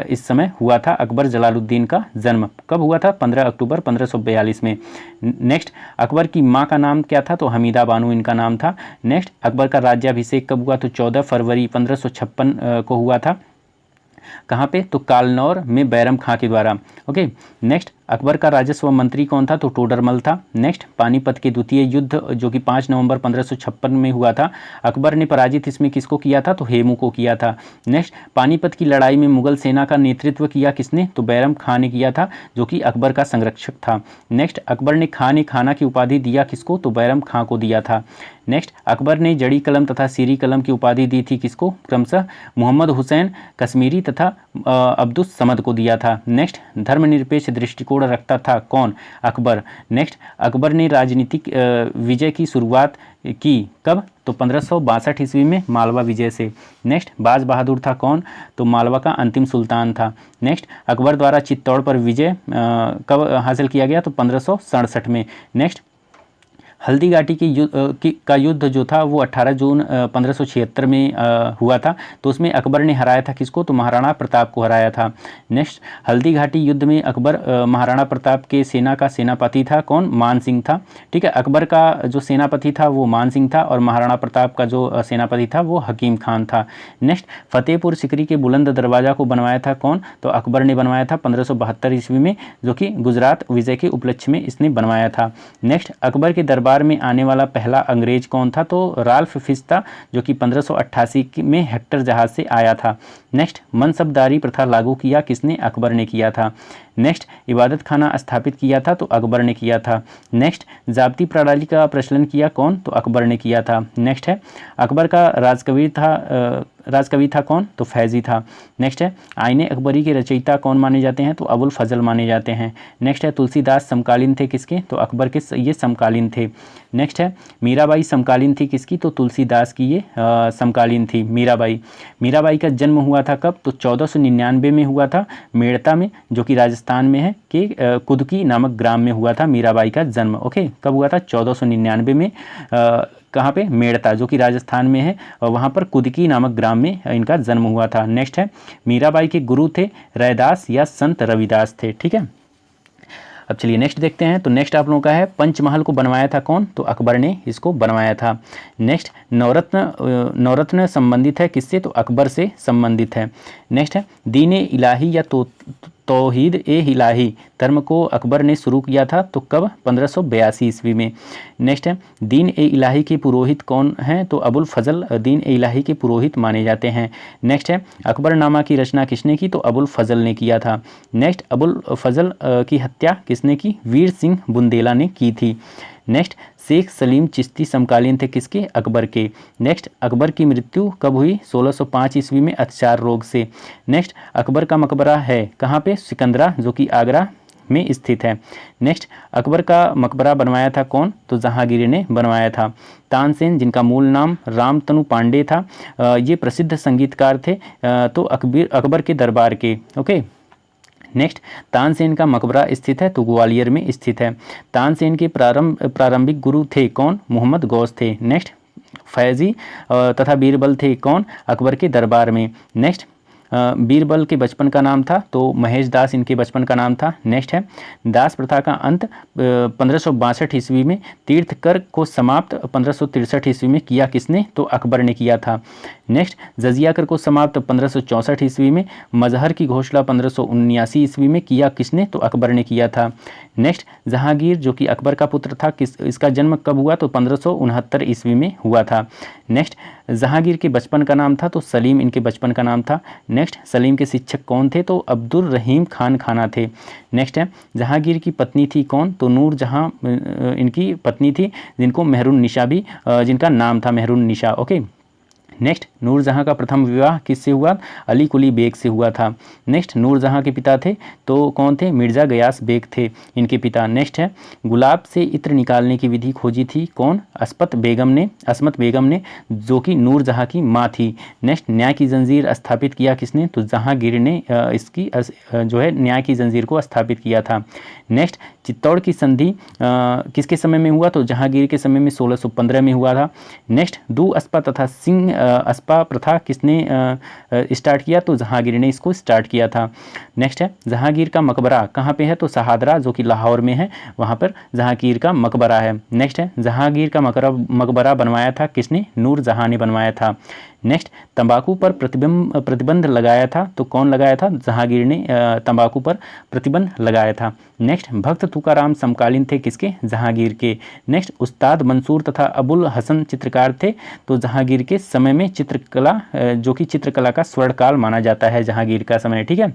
इस समय हुआ था। अकबर जलालुद्दीन का जन्म कब हुआ था, 15 अक्टूबर 1542 में। नेक्स्ट, अकबर की माँ का नाम क्या था, तो हमीदा बानो इनका नाम था। नेक्स्ट, अकबर का राज्याभिषेक कब हुआ, तो 14 फरवरी 1556 को हुआ था। कहाँ पे, तो कालनौर में बैरम खां के द्वारा। ओके, नेक्स्ट, अकबर का राजस्व मंत्री कौन था, तो टोडरमल था। नेक्स्ट, पानीपत के द्वितीय युद्ध जो कि 5 नवंबर 1556 में हुआ था, अकबर ने पराजित इसमें किसको किया था, तो हेमू को किया था। नेक्स्ट, पानीपत की लड़ाई में मुगल सेना का नेतृत्व किया किसने, तो बैरम खां ने किया था जो कि अकबर का संरक्षक था। नेक्स्ट, अकबर ने खान ए खाना की उपाधि दिया किसको, तो बैरम खां को दिया था। नेक्स्ट, अकबर ने जड़ी कलम तथा सीरी कलम की उपाधि दी थी किसको, क्रमशः मोहम्मद हुसैन कश्मीरी तथा अब्दुस समद को दिया था। नेक्स्ट, धर्मनिरपेक्ष दृष्टिकोण रखता था कौन, अकबर। नेक्स्ट, अकबर ने राजनीतिक विजय की शुरुआत की कब, तो 1562 ईस्वी में मालवा विजय से। नेक्स्ट, बाज बहादुर था कौन, तो मालवा का अंतिम सुल्तान था। नेक्स्ट, अकबर द्वारा चित्तौड़ पर विजय कब हासिल किया गया, तो 1567 में। नेक्स्ट, हल्दी घाटी का युद्ध जो था वो 18 जून 1576 में हुआ था, तो उसमें अकबर ने हराया था किसको, तो महाराणा प्रताप को हराया था। नेक्स्ट, हल्दी घाटी युद्ध में अकबर महाराणा प्रताप के सेना का सेनापति था कौन, मान सिंह था। ठीक है, अकबर का जो सेनापति था वो मान सिंह था और महाराणा प्रताप का जो सेनापति था वो हकीम खान था। नेक्स्ट, फतेहपुर सिकरी के बुलंद दरवाजा को बनवाया था कौन, तो अकबर ने बनवाया था 1572 ईस्वी में, जो कि गुजरात विजय के उपलक्ष्य में इसने बनवाया था। नेक्स्ट, अकबर के दरबार में आने वाला पहला अंग्रेज कौन था, तो राल्फ फिश था जो कि 1588 में हेक्टर जहाज से आया था। नेक्स्ट, मनसबदारी प्रथा लागू किया किसने, अकबर ने किया था। नेक्स्ट, इबादत खाना स्थापित किया था तो अकबर ने किया था। नेक्स्ट, जाब्ती प्रणाली का प्रचलन किया कौन, तो अकबर ने किया था। नेक्स्ट है, अकबर का राजकवि था कौन, तो फैजी था। नेक्स्ट है, आईने अकबरी के रचयिता कौन माने जाते हैं, तो अबुल फजल माने जाते हैं। नेक्स्ट है, तुलसीदास समकालीन थे किसके, तो अकबर के ये समकालीन थे। नेक्स्ट है, मीराबाई समकालीन थी किसकी, तो तुलसीदास की ये समकालीन थी मीराबाई का जन्म हुआ था कब, तो 1499 में हुआ था मेड़ता में जो कि राजस्थान में है कि कुदकी नामक ग्राम में हुआ था मीराबाई का जन्म। ओके, कब हुआ था, 1499 में कहाँ पे, मेड़ता जो कि राजस्थान में है और वहाँ पर कुदकी नामक ग्राम में इनका जन्म हुआ था। नेक्स्ट है, मीराबाई के गुरु थे रैदास या संत रविदास थे। ठीक है, अब चलिए नेक्स्ट देखते हैं। तो नेक्स्ट आप लोगों का है पंचमहल को बनवाया था कौन, तो अकबर ने इसको बनवाया था। नेक्स्ट नवरत्न संबंधित है किससे, तो अकबर से संबंधित है। नेक्स्ट है दीन-ए इलाही या तौहीद ए इलाही धर्म को अकबर ने शुरू किया था, तो कब, 1582 ईस्वी में। नेक्स्ट है दीन ए इलाही के पुरोहित कौन हैं, तो अबुल फजल दीन ए इलाही के पुरोहित माने जाते हैं। नेक्स्ट है अकबरनामा की रचना किसने की, तो अबुल फजल ने किया था। नेक्स्ट अबुल फजल की हत्या किसने की, वीर सिंह बुंदेला ने की थी। नेक्स्ट शेख सलीम चिश्ती समकालीन थे किसके, अकबर के। नेक्स्ट अकबर की मृत्यु कब हुई, 1605 ईस्वी में अतिसार रोग से। नेक्स्ट अकबर का मकबरा है कहाँ पे, सिकंदरा जो कि आगरा में स्थित है। नेक्स्ट अकबर का मकबरा बनवाया था कौन, तो जहांगीर ने बनवाया था। तानसेन जिनका मूल नाम रामतनु पांडे था, ये प्रसिद्ध संगीतकार थे, तो अकबर के दरबार के। ओके। नेक्स्ट तानसेन का मकबरा स्थित है, तो ग्वालियर में स्थित है। तानसेन के प्रारंभिक गुरु थे कौन, मोहम्मद गौस थे। नेक्स्ट फैजी तथा बीरबल थे कौन, अकबर के दरबार में। नेक्स्ट बीरबल के बचपन का नाम था, तो महेश दास इनके बचपन का नाम था। नेक्स्ट है दास प्रथा का अंत 1562 ईस्वी में, तीर्थकर को समाप्त 1563 ईस्वी में किया किसने, तो अकबर ने किया था। नेक्स्ट जजिया कर को समाप्त 1564 ईस्वी में, मजहर की घोषणा 1579 ईस्वी में किया किसने, तो अकबर ने किया था। नेक्स्ट जहांगीर जो कि अकबर का पुत्र था, इसका जन्म कब हुआ, तो 1569 ईस्वी में हुआ था। नेक्स्ट जहांगीर के बचपन का नाम था, तो सलीम इनके बचपन का नाम था। नेक्स्ट सलीम के शिक्षक कौन थे, तो अब्दुल रहीम खान खाना थे। नेक्स्ट है जहांगीर की पत्नी थी कौन, तो नूर जहां इनकी पत्नी थी, जिनको मेहरुन निशा भी जिनका नाम था मेहरुन निशा। ओके। नेक्स्ट नूरजहां का प्रथम विवाह किससे हुआ, अली कुली बेग से हुआ था। नेक्स्ट नूरजहां के पिता थे तो कौन थे, मिर्ज़ा गयास बेग थे इनके पिता। नेक्स्ट है गुलाब से इत्र निकालने की विधि खोजी थी कौन, अस्मत बेगम ने जो कि नूरजहां की माँ थी। नेक्स्ट न्याय की जंजीर स्थापित किया किसने, तो जहांगीर ने इसकी जो है न्याय की जंजीर को स्थापित किया था। नेक्स्ट चित्तौड़ की संधि किसके समय में हुआ, तो जहांगीर के समय में 1615 में हुआ था। नेक्स्ट दू अस्पा तथा सिंह अस्पा प्रथा किसने स्टार्ट किया, तो जहांगीर ने इसको स्टार्ट किया था। नेक्स्ट है जहांगीर का मकबरा कहाँ पे है, तो शहादरा जो कि लाहौर में है, वहाँ पर जहांगीर का मकबरा है। नेक्स्ट है जहांगीर का मकबरा बनवाया था किसने, नूरजहां ने बनवाया था। नेक्स्ट तंबाकू पर प्रतिबंध लगाया था, तो कौन लगाया था, जहांगीर ने तंबाकू पर प्रतिबंध लगाया था। नेक्स्ट भक्त तुकाराम समकालीन थे किसके, जहांगीर के। नेक्स्ट उस्ताद मंसूर तथा अबुल हसन चित्रकार थे, तो जहांगीर के समय में चित्रकला जो कि चित्रकला का स्वर्णकाल माना जाता है जहांगीर का समय। ठीक है।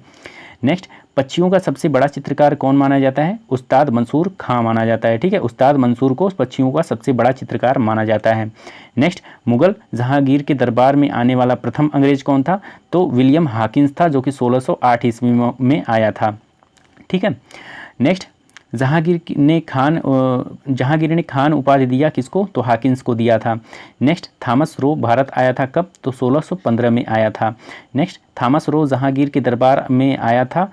नेक्स्ट पक्षियों का सबसे बड़ा चित्रकार कौन माना जाता है, उस्ताद मंसूर खां माना जाता है। ठीक है, उस्ताद मंसूर को पक्षियों का सबसे बड़ा चित्रकार माना जाता है। नेक्स्ट मुगल जहांगीर के दरबार में आने वाला प्रथम अंग्रेज कौन था, तो विलियम हॉकिंस था, जो कि 1608 ईस्वी में आया था। ठीक है। नेक्स्ट जहांगीर ने खान उपाधि दिया किसको, तो हॉकिंस को दिया था। नेक्स्ट थॉमस रो भारत आया था कब, तो 1615 में आया था। नेक्स्ट थॉमस रो जहांगीर के दरबार में आया था।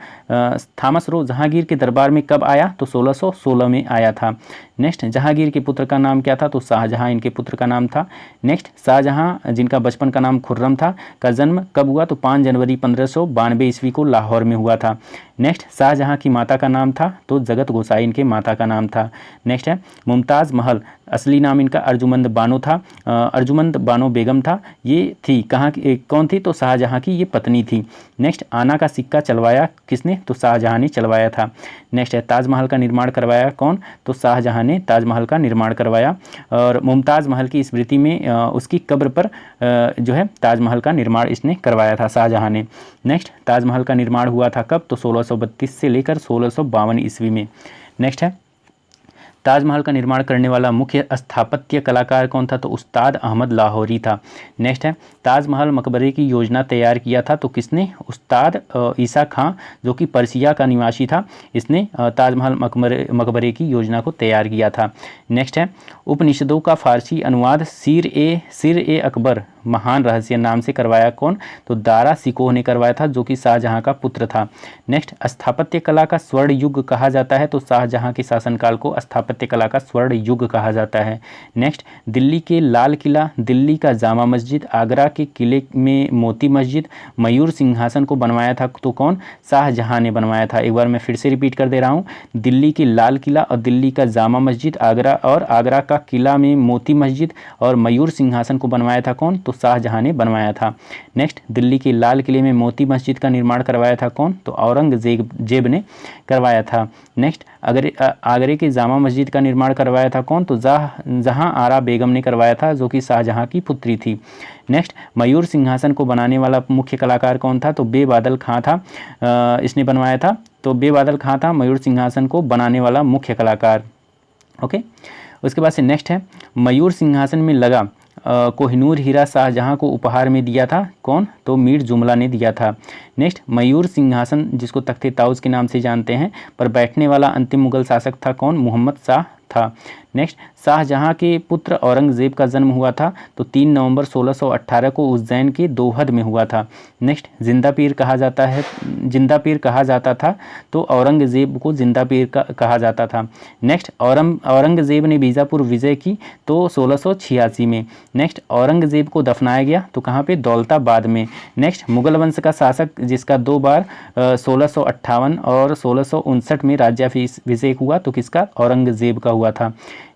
थॉमस रो जहांगीर के दरबार में कब आया, तो 1616 में आया था। नेक्स्ट जहांगीर के पुत्र का नाम क्या था, तो शाहजहां इनके पुत्र का नाम था। नेक्स्ट शाहजहां जिनका बचपन का नाम खुर्रम था, का जन्म कब हुआ, तो 5 जनवरी 1592 ईस्वी को लाहौर में हुआ था। नेक्स्ट शाहजहां की माता का नाम था, तो जगत गोसाई इनके माता का नाम था। नेक्स्ट है मुमताज़ महल, असली नाम इनका अर्जुमंद बानो था, अर्जुमंद बानो बेगम था। ये थी कहाँ की, कौन थी, तो शाहजहां की ये पत्नी थी। नेक्स्ट आना का सिक्का चलवाया किसने, तो शाहजहां ने चलवाया था। नेक्स्ट है ताजमहल का निर्माण करवाया कौन, तो शाहजहां ने ताजमहल का निर्माण करवाया। और मुमताज़ महल की स्मृति में उसकी कब्र पर जो है ताजमहल का निर्माण इसने करवाया था, शाहजहां ने। नेक्स्ट ताजमहल का निर्माण हुआ था कब, तो 1632 से लेकर 1652 ईस्वी में। नेक्स्ट है ताजमहल का निर्माण करने वाला मुख्य स्थापत्य कलाकार कौन था, तो उस्ताद अहमद लाहौरी था। नेक्स्ट है ताजमहल मकबरे की योजना तैयार किया था, तो किसने, उस्ताद ईसा खां जो कि पर्सिया का निवासी था, इसने ताजमहल मकबरे की योजना को तैयार किया था। नेक्स्ट है उपनिषदों का फारसी अनुवाद सिर ए अकबर महान रहस्य नाम से करवाया कौन, तो दारा सिकोह ने करवाया था, जो कि शाहजहां का पुत्र था। नेक्स्ट स्थापत्य कला का स्वर्ण युग कहा जाता है, तो शाहजहां के शासनकाल को स्थापत्य स्थापत्य कला का स्वर्ण युग कहा जाता है। नेक्स्ट, दिल्ली के लाल किला, दिल्ली का जामा मस्जिद, आगरा के किले में मोती मस्जिद, मयूर सिंहासन को बनवाया था तो कौन? शाहजहां ने बनवाया था। एक बार मैं फिर से रिपीट कर दे रहा हूँ, दिल्ली की लाल किला और दिल्ली का जामा मस्जिद, आगरा का किला में मोती मस्जिद और मयूर सिंहासन को बनवाया था कौन? तो शाहजहां ने बनवाया था। नेक्स्ट, दिल्ली के लाल किले में मोती मस्जिद का निर्माण करवाया था कौन? तो औरंगजेब ने करवाया था। नेक्स्ट, आगरे की जामा मस्जिद का निर्माण करवाया था कौन? तो जहां आरा बेगम ने करवाया था, जो कि शाहजहां की पुत्री थी। नेक्स्ट, मयूर सिंहासन को बनाने वाला मुख्य कलाकार कौन था? तो बेबादल खां था, इसने बनवाया था। तो बेबादल खां था मयूर सिंहासन को बनाने वाला मुख्य कलाकार। ओके, उसके बाद से नेक्स्ट है, मयूर सिंहासन में लगा कोहिनूर हीरा शाहजहां को उपहार में दिया था कौन? तो मीर जुमला ने दिया था। नेक्स्ट, मयूर सिंहासन जिसको तख्ते ताउस के नाम से जानते हैं, पर बैठने वाला अंतिम मुगल शासक था कौन? मोहम्मद शाह था। नेक्स्ट, शाहजहां के पुत्र औरंगजेब का जन्म हुआ था तो 3 नवंबर 1618 को उज्जैन के दोहद में हुआ था। नेक्स्ट, जिंदा पीर कहा जाता था तो औरंगजेब को जिंदा पीर कहा जाता था। नेक्स्ट, औरंगजेब ने बीजापुर विजय की तो 1686 में। नेक्स्ट, औरंगजेब को दफनाया गया तो कहाँ पे? दौलताबाद में। नेक्स्ट, मुगल वंश का शासक जिसका 2 बार 1658 और 1659 में राज्याभिषेक हुआ तो किसका? औरंगजेब का हुआ था।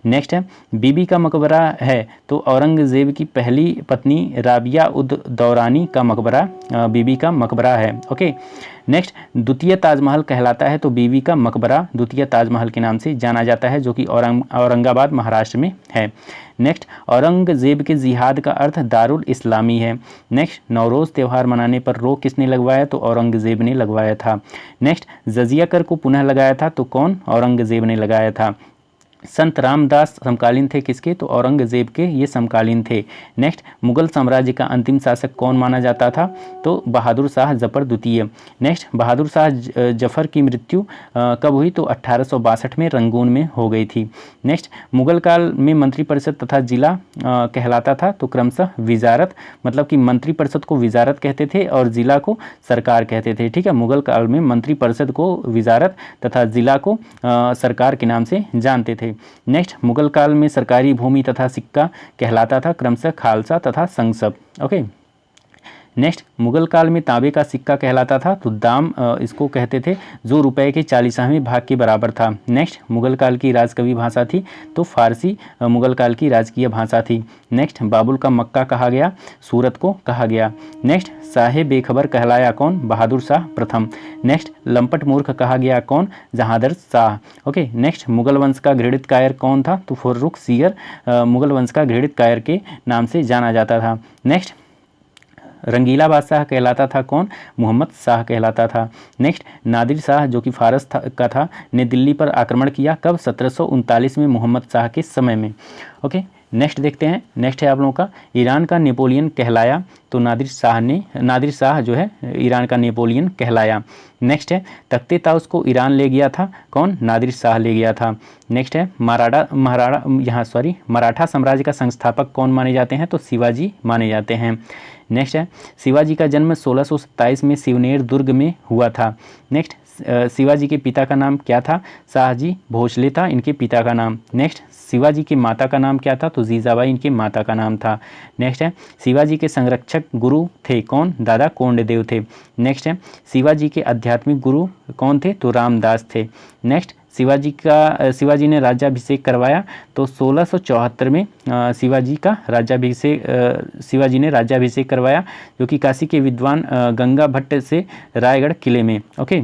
नेक्स्ट है, बीबी का मकबरा है तो औरंगजेब की पहली पत्नी राबिया उद दौरानी का मकबरा बीबी का मकबरा है। ओके, नेक्स्ट, द्वितीय ताजमहल कहलाता है तो बीबी का मकबरा द्वितीय ताजमहल के नाम से जाना जाता है, जो कि औरंगाबाद महाराष्ट्र में है। नेक्स्ट, औरंगजेब के जिहाद का अर्थ दारुल इस्लामी है। नेक्स्ट, नौरोज़ त्यौहार मनाने पर रोक किसने लगवाया? तो औरंगजेब ने लगवाया था। नेक्स्ट, जजिया कर को पुनः लगाया था तो कौन? औरंगजेब ने लगाया था। संत रामदास समकालीन थे किसके? तो औरंगजेब के ये समकालीन थे। नेक्स्ट, मुगल साम्राज्य का अंतिम शासक कौन माना जाता था? तो बहादुर शाह जफर द्वितीय। नेक्स्ट, बहादुर शाह जफर की मृत्यु कब हुई? तो 1862 में रंगून में हो गई थी। नेक्स्ट, मुगल काल में मंत्रिपरिषद तथा जिला कहलाता था तो क्रमशः विजारत, मतलब कि मंत्रिपरिषद को विजारत कहते थे और जिला को सरकार कहते थे। ठीक है, मुगल काल में मंत्रिपरिषद को विजारत तथा जिला को सरकार के नाम से जानते थे। नेक्स्ट, मुगल काल में सरकारी भूमि तथा सिक्का कहलाता था क्रमशः खालसा तथा संसब। ओके, नेक्स्ट, मुगल काल में तांबे का सिक्का कहलाता था तो दाम इसको कहते थे, जो रुपए के 40वें भाग के बराबर था। नेक्स्ट, मुगल काल की राजकवी भाषा थी तो फारसी मुगल काल की राजकीय भाषा थी। नेक्स्ट, बाबुल का मक्का कहा गया, सूरत को कहा गया। नेक्स्ट, शाहे बेखबर कहलाया कौन? बहादुर शाह प्रथम। नेक्स्ट, लंपट मूर्ख कहा गया कौन? जहांदर शाह। ओके, नेक्स्ट, मुगल वंश का घृणित कायर कौन था? तो फर्रुखसियर मुगल वंश का घृणित कायर के नाम से जाना जाता था। नेक्स्ट, रंगीला बादशाह कहलाता था कौन? मोहम्मद शाह कहलाता था। नेक्स्ट, नादिर शाह जो कि फारस का था ने दिल्ली पर आक्रमण किया कब? 1739 में मोहम्मद शाह के समय में। ओके, नेक्स्ट देखते हैं। नेक्स्ट है आप लोगों का, ईरान का नेपोलियन कहलाया तो नादिर शाह जो है ईरान का नेपोलियन कहलाया। नेक्स्ट है, तख्ते ताउस को ईरान ले गया था कौन? नादिर शाह ले गया था। नेक्स्ट है, मराठा साम्राज्य का संस्थापक कौन माने जाते हैं? तो शिवाजी माने जाते हैं। नेक्स्ट है, शिवाजी का जन्म 1627 में शिवनेर दुर्ग में हुआ था। नेक्स्ट, शिवाजी के पिता का नाम क्या था? शाहजी भोसले था इनके पिता का नाम। नेक्स्ट, शिवाजी की माता का नाम क्या था? तो जीजाबाई इनके माता का नाम था। नेक्स्ट है, शिवाजी के संरक्षक गुरु थे कौन? दादा कोंडदेव थे। नेक्स्ट है, शिवाजी के आध्यात्मिक गुरु कौन थे? तो रामदास थे। नेक्स्ट, शिवाजी ने राज्याभिषेक करवाया तो 1674 में शिवाजी ने राज्याभिषेक करवाया, जो कि काशी के विद्वान गंगा भट्ट से रायगढ़ किले में। ओके,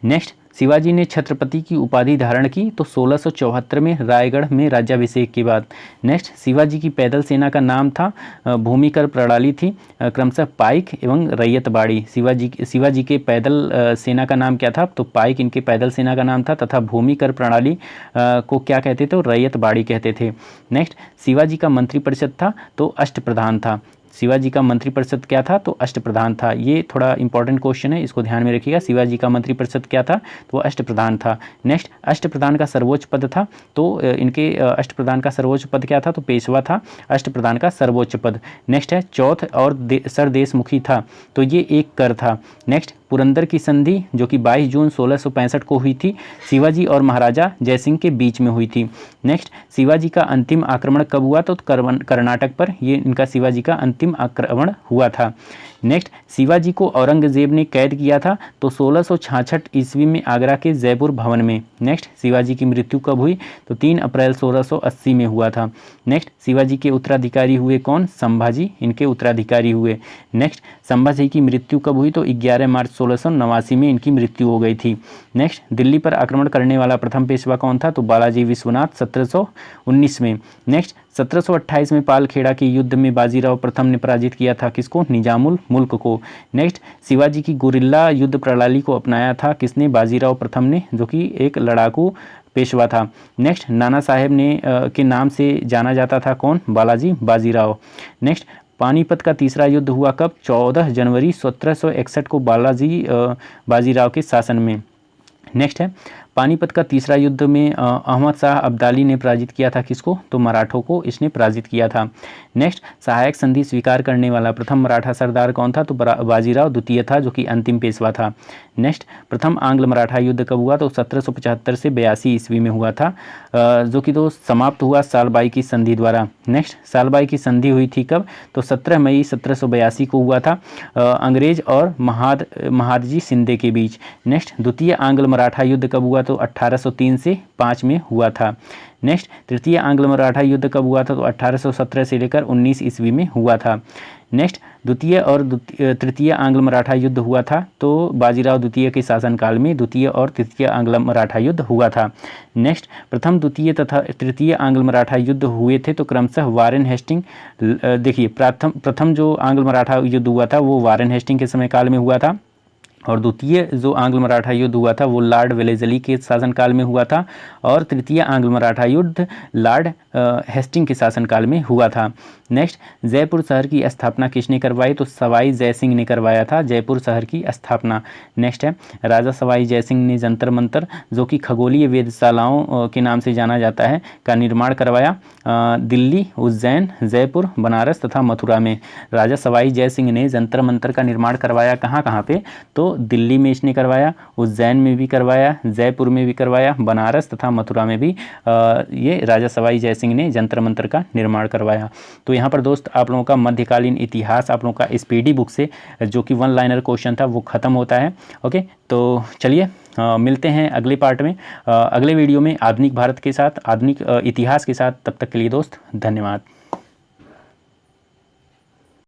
नेक्स्ट, शिवाजी ने छत्रपति की उपाधि धारण की तो 1674 में रायगढ़ में राज्याभिषेक के बाद। नेक्स्ट, शिवाजी की पैदल सेना का नाम था भूमिकर प्रणाली थी क्रमशः पाइक एवं रैयतबाड़ी। शिवाजी के पैदल सेना का नाम क्या था? तो पाइक इनके पैदल सेना का नाम था तथा भूमिकर प्रणाली को क्या कहते थे? तो रैयतबाड़ी कहते थे। नेक्स्ट, शिवाजी का मंत्रिपरिषद था तो अष्टप्रधान था। शिवाजी का मंत्रिपरिषद क्या था, तो अष्टप्रधान था। ये थोड़ा इंपॉर्टेंट क्वेश्चन है, इसको ध्यान में रखिएगा। शिवाजी का मंत्रिपरिषद क्या था, तो अष्टप्रधान था। नेक्स्ट, अष्टप्रधान का सर्वोच्च पद था, तो इनके अष्टप्रधान का सर्वोच्च पद क्या था, तो पेशवा था अष्टप्रधान का सर्वोच्च पद। नेक्स्ट है चौथ और सरदेशमुखी था, तो ये एक कर था। नेक्स्ट, पुरंदर की संधि जो कि 22 जून 1665 को हुई थी, शिवाजी और महाराजा जयसिंह के बीच में हुई थी। नेक्स्ट, शिवाजी का अंतिम आक्रमण कब हुआ, तो कर्नाटक पर ये इनका शिवाजी का अंतिम आक्रमण हुआ था। नेक्स्ट, शिवाजी को औरंगजेब ने कैद किया था, तो 1666 ईस्वी में आगरा के जयपुर भवन में। नेक्स्ट, शिवाजी की मृत्यु कब हुई, तो 3 अप्रैल 1680 में हुआ था। नेक्स्ट, शिवाजी के उत्तराधिकारी हुए कौन, संभाजी इनके उत्तराधिकारी हुए। नेक्स्ट, संभाजी की मृत्यु कब हुई, तो 11 मार्च 1689 में इनकी मृत्यु हो गई थी। नेक्स्ट, दिल्ली पर आक्रमण करने वाला प्रथम पेशवा कौन था, तो बालाजी विश्वनाथ 1719 में। नेक्स्ट, 1728 में पालखेड़ा के युद्ध में बाजीराव प्रथम ने पराजित किया था किसको, निजामुल मुल्क को। नेक्स्ट, शिवाजी की गुरिल्ला युद्ध प्रणाली को अपनाया था किसने, बाजीराव प्रथम ने, जो कि एक लड़ाकू पेशवा था। नेक्स्ट, नाना साहेब ने के नाम से जाना जाता था कौन, बालाजी बाजीराव। नेक्स्ट, पानीपत का तीसरा युद्ध हुआ कब, 14 जनवरी 1761 को बाजीराव के शासन में। नेक्स्ट है, पानीपत का तीसरा युद्ध में अहमद शाह अब्दाली ने पराजित किया था किसको, तो मराठों को इसने पराजित किया था। नेक्स्ट, सहायक संधि स्वीकार करने वाला प्रथम मराठा सरदार कौन था, तो बाजीराव द्वितीय था, जो कि अंतिम पेशवा था। नेक्स्ट, प्रथम आंग्ल मराठा युद्ध कब हुआ, तो 1775 से 82 ईस्वी में हुआ था, जो कि तो समाप्त हुआ सालबाई की संधि द्वारा। नेक्स्ट, सालबाई की संधि हुई थी कब, तो 17 मई 1782 को हुआ था, अंग्रेज और महादजी शिंदे के बीच। नेक्स्ट, द्वितीय आंग्ल मराठा युद्ध कब हुआ, तो 1803 से 5 में हुआ था। नेक्स्ट, तृतीय आंग्ल मराठा युद्ध कब हुआ था, तो 1817 से लेकर 19 ईस्वी में हुआ था। नेक्स्ट, द्वितीय और तृतीय आंग्ल मराठा युद्ध हुआ था, तो बाजीराव द्वितीय के शासनकाल में द्वितीय और तृतीय आंग्ल मराठा युद्ध हुआ था। नेक्स्ट, प्रथम द्वितीय तथा तृतीय आंग्ल मराठा युद्ध हुए थे, तो क्रमशः वारेन हेस्टिंग, देखिए प्रथम जो आंग्ल मराठा युद्ध हुआ था वो वारेन हेस्टिंग के समय काल में हुआ था, और द्वितीय जो आंग्ल मराठा युद्ध हुआ था वो लॉर्ड वेलेस्ली के शासनकाल में हुआ था, और तृतीय आंग्ल मराठा युद्ध लॉर्ड हेस्टिंग के शासनकाल में हुआ था। नेक्स्ट, जयपुर शहर की स्थापना किसने करवाई, तो सवाई जयसिंह ने करवाया था जयपुर शहर की स्थापना। नेक्स्ट है, राजा सवाई जयसिंह ने जंतर मंतर, जो कि खगोलीय वेधशालाओं के नाम से जाना जाता है, का निर्माण करवाया दिल्ली, उज्जैन, जयपुर, बनारस तथा मथुरा में। राजा सवाई जयसिंह ने जंतर मंतर का निर्माण करवाया कहाँ कहाँ पे, तो दिल्ली में इसने करवाया, उज्जैन में भी करवाया, जयपुर में भी करवाया, बनारस तथा मथुरा में भी ये राजा सवाई जयसिंह ने जंतर मंतर का निर्माण करवाया। तो यहाँ पर दोस्त आप लोगों का मध्यकालीन इतिहास आप लोगों का स्पीडी बुक से जो कि 1 लाइनर क्वेश्चन था वो ख़त्म होता है। ओके, तो चलिए मिलते हैं अगले पार्ट में, अगले वीडियो में आधुनिक भारत के साथ, आधुनिक इतिहास के साथ। तब तक के लिए दोस्त धन्यवाद।